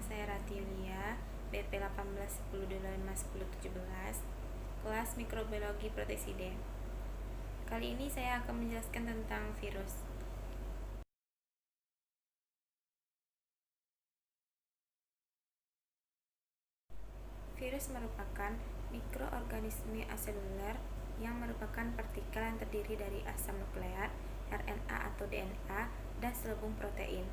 saya Ratilia, BP 1810251017, kelas Mikrobiologi Protisida. Kali ini saya akan menjelaskan tentang virus. Virus merupakan mikroorganisme aseluler yang merupakan partikel yang terdiri dari asam nukleat, RNA atau DNA, dan selubung protein.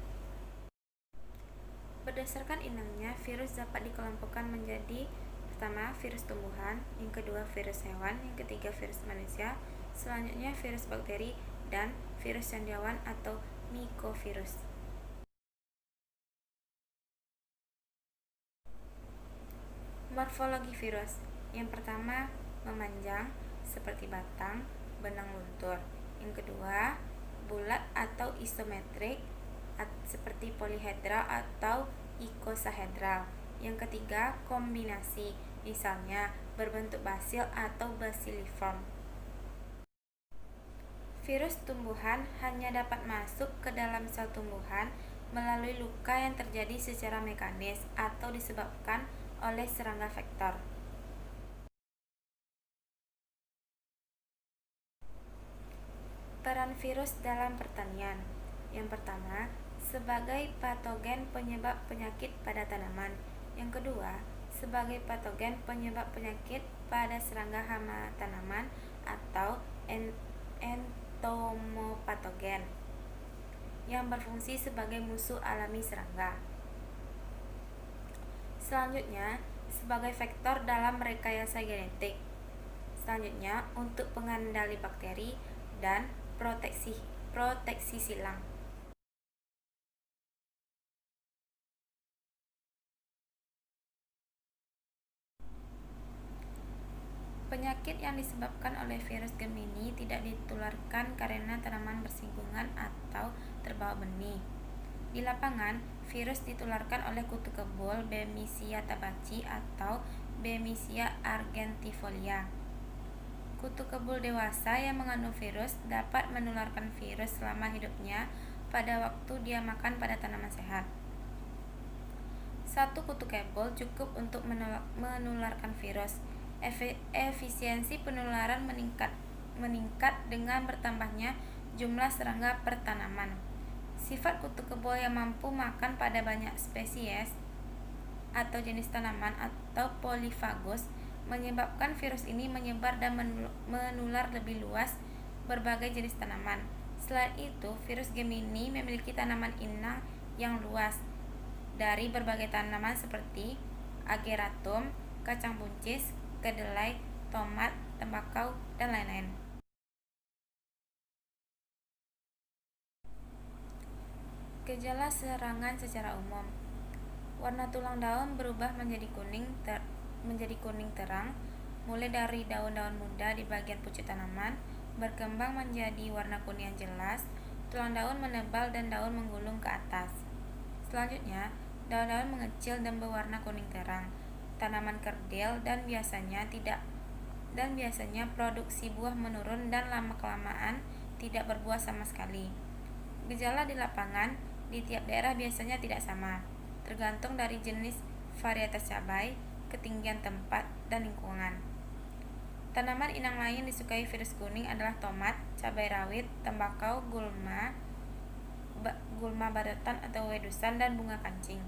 Berdasarkan inangnya, virus dapat dikelompokkan menjadi: pertama, virus tumbuhan; yang kedua, virus hewan; yang ketiga, virus manusia; selanjutnya virus bakteri; dan virus cendewan atau mycovirus. Morfologi virus. Yang pertama, memanjang seperti batang, benang luntur. Yang kedua, bulat atau isometrik seperti polihedral atau ikosahedral. Yang ketiga, kombinasi, misalnya berbentuk basil atau basiliform. Virus tumbuhan hanya dapat masuk ke dalam sel tumbuhan melalui luka yang terjadi secara mekanis atau disebabkan oleh serangga vektor. Peran virus dalam pertanian. Yang pertama, sebagai patogen penyebab penyakit pada tanaman. Yang kedua, sebagai patogen penyebab penyakit pada serangga hama tanaman atau entomopatogen yang berfungsi sebagai musuh alami serangga. Selanjutnya, sebagai vektor dalam rekayasa genetik. Selanjutnya, untuk pengendali bakteri dan proteksi silang. Penyakit yang disebabkan oleh virus Gemini tidak ditularkan karena tanaman bersinggungan atau terbawa benih. Di lapangan, virus ditularkan oleh kutu kebul Bemisia tabaci atau Bemisia argentifolia. Kutu kebul dewasa yang mengandung virus dapat menularkan virus selama hidupnya pada waktu dia makan pada tanaman sehat. Satu kutu kebul cukup untuk menularkan virus. Efisiensi penularan meningkat dengan bertambahnya jumlah serangga per tanaman. Sifat kutu kebul yang mampu makan pada banyak spesies atau jenis tanaman atau polifagus menyebabkan virus ini menyebar dan menular lebih luas berbagai jenis tanaman. Selain itu, virus Gemini memiliki tanaman inang yang luas dari berbagai tanaman seperti ageratum, kacang buncis, kedelai, tomat, tembakau, dan lain-lain. Gejala serangan secara umum. Warna tulang daun berubah menjadi kuning terang, mulai dari daun-daun muda di bagian pucuk tanaman, berkembang menjadi warna kuning yang jelas, tulang daun menebal dan daun menggulung ke atas. Selanjutnya, daun-daun mengecil dan berwarna kuning terang, tanaman kerdil dan biasanya produksi buah menurun dan lama-kelamaan tidak berbuah sama sekali. Gejala di lapangan di tiap daerah biasanya tidak sama, tergantung dari jenis varietas cabai, ketinggian tempat, dan lingkungan. Tanaman inang lain disukai virus kuning adalah tomat, cabai rawit, tembakau, gulma baretan atau wedusan, dan bunga kancing.